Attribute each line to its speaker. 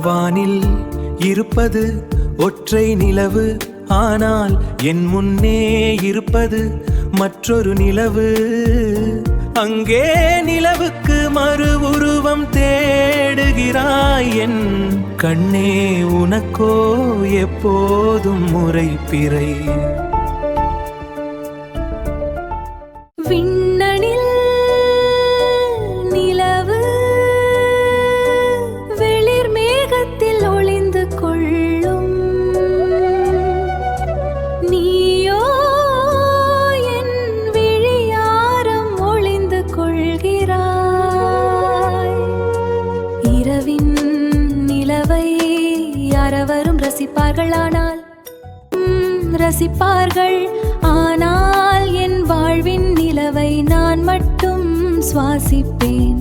Speaker 1: வானில் இருப்பது ஒற்றை நிலவு, ஆனால் என் முன்னே இருப்பது மற்றொரு நிலவு. அங்கே நிலவுக்கு மறு உருவம் தேடுகிறாய் என் கண்ணே, உனக்கோ எப்போதும் முறைப்பிறை.
Speaker 2: விண்ணனில் நிலவு வெளிர் மேகத்தில் ஒளிந்து கொள்ளும், நீயோ என் விழியாரம் ஒளிந்து கொள்கிறாய். இரவின் நிலவை யாரவரும் ரசிப்பார்கள், ஆனால் என் வாழ்வின் நிலவை நான் மட்டும் சுவாசிப்பேன்.